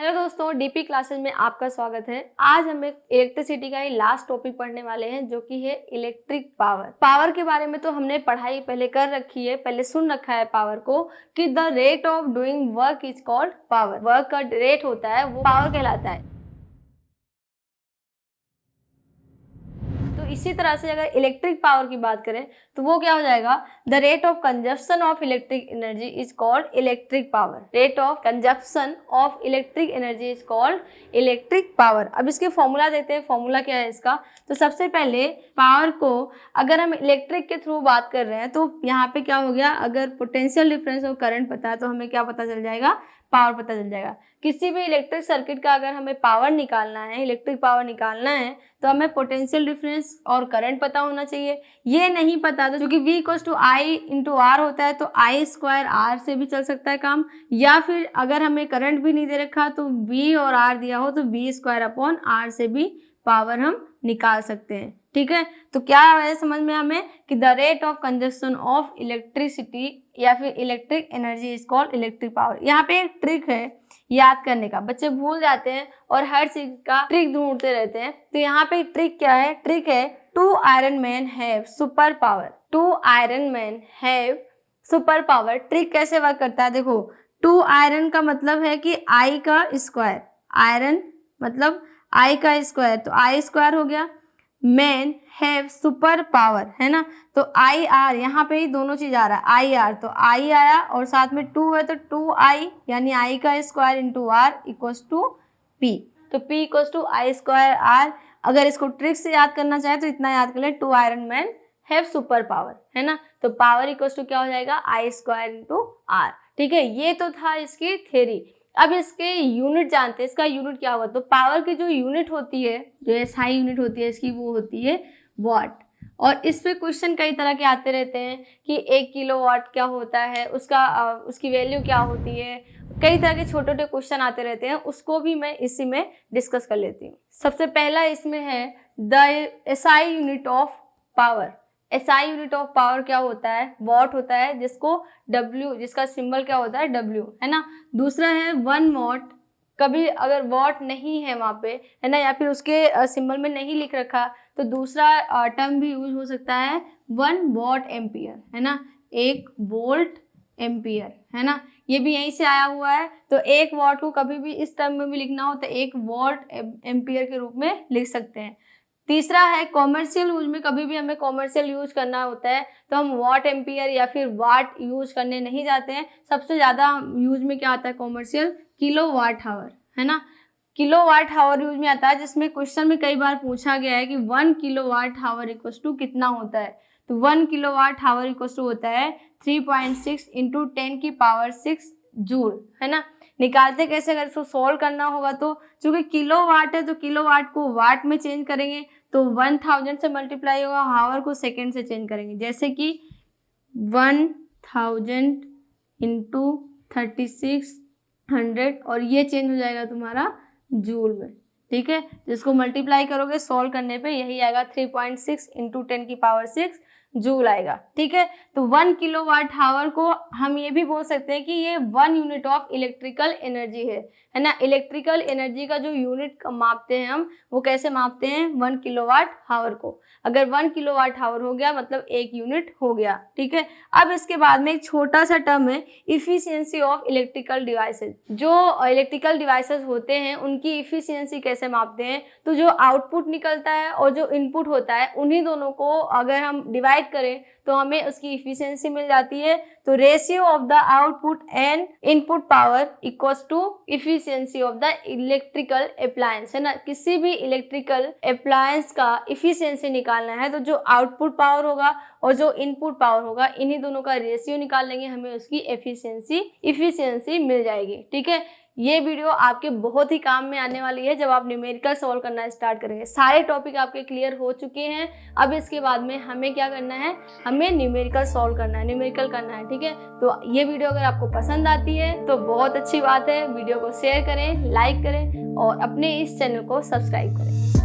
Hello दोस्तों, DP classes में आपका स्वागत है। आज हम एक इलेक्ट्रिसिटी का ही लास्ट टॉपिक पढ़ने वाले हैं जो कि है इलेक्ट्रिक पावर। पावर के बारे में तो हमने पढ़ाई पहले कर रखी है, पहले सुन रखा है पावर को कि the rate of doing work is called power. Work का रेट होता है वो पावर कहलाता है। तो इसी तरह से अगर इलेक्ट्रिक पावर की बात करें तो वो क्या हो जाएगा, the rate of consumption of electric energy is called electric power. Rate of consumption of electric energy is called electric power. अब इसके फॉर्मूला देते हैं। फॉर्मूला क्या है इसका, तो सबसे पहले पावर को अगर हम इलेक्ट्रिक के थ्रू बात कर रहे हैं तो यहाँ पे क्या हो गया, अगर पोटेंशियल डिफरेंस और करंट पता है तो हमें क्या पता चल जाएगा, पावर पता चल जाएगा। किसी भी इलेक्ट्रिक सर्किट का अगर हमें पावर निकालना है, इलेक्ट्रिक पावर निकालना है तो हमें पोटेंशियल डिफरेंस और करंट पता होना चाहिए। ये नहीं पता तो क्योंकि V = I × R होता है तो I² R से भी चल सकता है काम, या फिर अगर हमें करंट भी नहीं दे रखा तो V और R दिया हो तो V² R से भी पावर हम निकाल सकते हैं। ठीक है, तो क्या है समझ में हमें कि the rate of consumption of electricity या फिर electric energy is called electric power. यहाँ पे एक ट्रिक है याद करने का, बच्चे भूल जाते हैं और हर चीज का ट्रिक ढूंढते रहते हैं। तो यहाँ पे ट्रिक क्या है, ट्रिक है 2 iron man have super power. 2 iron man have super power. Trick कैसे वर्क करता है देखो, 2 आयरन का मतलब है कि I का स्क्वायर, आयरन मतलब I का स्क्वायर तो I² हो गया, मैन हैव सुपर पावर है ना, तो IR यहाँ पे ही दोनों चीज आ रहा है, IR तो I आया और साथ में 2 है तो 2I यानी I का स्क्वायर × R = P। तो P = I² R। अगर इसको ट्रिक से याद करना चाहे तो इतना याद कर ले, 2 iron man have super power है ना, तो पावर = क्या हो जाएगा, I² × R। ठीक है, ये तो था इसकी थ्योरी। अब इसके यूनिट जानते हैं, इसका यूनिट क्या होगा। तो पावर की जो यूनिट होती है, जो SI यूनिट होती है इसकी, वो होती है वाट। और इस पे क्वेश्चन कई तरह के आते रहते हैं कि 1 किलोवाट क्या होता है, उसकी वैल्यू क्या होती है। कई तरह के छोटे छोटे क्वेश्चन आते रहते हैं, उसको भी मैं इसी में डिस्कस कर लेती हूँ। सबसे पहला इसमें है the SI unit of power. SI unit of power क्या होता है, वॉट होता है, जिसका सिंबल क्या होता है, W है ना। दूसरा है 1 वॉट। कभी अगर वॉट नहीं है वहाँ पे है ना, या फिर उसके सिंबल में नहीं लिख रखा तो दूसरा टर्म भी यूज हो सकता है 1 वॉट एम्पियर है ना, 1 वोल्ट एम्पियर है ना, ये भी यहीं से आया हुआ है। तो 1 वॉट को कभी भी इस टर्म में भी लिखना हो तो 1 वॉट एम्पियर के रूप में लिख सकते हैं। तीसरा है कॉमर्शियल यूज में, कभी भी हमें कॉमर्शियल यूज करना होता है तो हम वॉट एम्पियर या फिर वाट यूज करने नहीं जाते हैं। सबसे ज़्यादा यूज में क्या आता है कॉमर्शियल, किलोवाट आवर है ना, किलोवाट आवर यूज में आता है, जिसमें क्वेश्चन में कई बार पूछा गया है कि 1 किलोवाट आवर = कितना होता है। तो 1 किलोवाट आवर = होता है 3.6 × 10⁶ जूल है ना। निकालते कैसे, अगर इसको सोल्व करना होगा तो चूंकि किलोवाट है तो किलोवाट को वाट में चेंज करेंगे तो 1000 से मल्टीप्लाई होगा, आवर को सेकंड से चेंज करेंगे, जैसे कि 1000 × 3600 और ये चेंज हो जाएगा तुम्हारा जूल में। ठीक है, जिसको मल्टीप्लाई करोगे सोल्व करने पे यही आएगा 3.6 × 10⁶ जूल आएगा। ठीक है, तो 1 किलोवाट आवर को हम ये भी बोल सकते हैं कि ये 1 यूनिट ऑफ इलेक्ट्रिकल एनर्जी है ना। इलेक्ट्रिकल एनर्जी का जो यूनिट मापते हैं हम, वो कैसे मापते हैं, 1 किलोवाट आवर को। अगर 1 किलोवाट आवर हो गया मतलब 1 यूनिट हो गया। ठीक है, अब इसके बाद में एक छोटा सा टर्म है इफिशियंसी ऑफ इलेक्ट्रिकल डिवाइसेस। जो इलेक्ट्रिकल डिवाइसेस होते हैं उनकी इफिशियंसी कैसे मापते हैं, तो जो आउटपुट निकलता है और जो इनपुट होता है उन्हीं दोनों को अगर हम डिवाइड करें तो हमें उसकी इफिशियंसी मिल जाती है। तो ratio of the output and input power = efficiency of the electrical appliance है ना। किसी भी इलेक्ट्रिकल अप्लायंस का इफिशियंसी निकालना है तो जो आउटपुट पावर होगा और जो इनपुट पावर होगा, इन्हीं दोनों का रेशियो निकाल लेंगे, हमें उसकी इफिशियंसी मिल जाएगी। ठीक है, ये वीडियो आपके बहुत ही काम में आने वाली है जब आप न्यूमेरिकल सॉल्व करना स्टार्ट करेंगे। सारे टॉपिक आपके क्लियर हो चुके हैं। अब इसके बाद में हमें क्या करना है, हमें न्यूमेरिकल सॉल्व करना है, न्यूमेरिकल करना है। ठीक है, तो ये वीडियो अगर आपको पसंद आती है तो बहुत अच्छी बात है, वीडियो को शेयर करें, लाइक करें और अपने इस चैनल को सब्सक्राइब करें।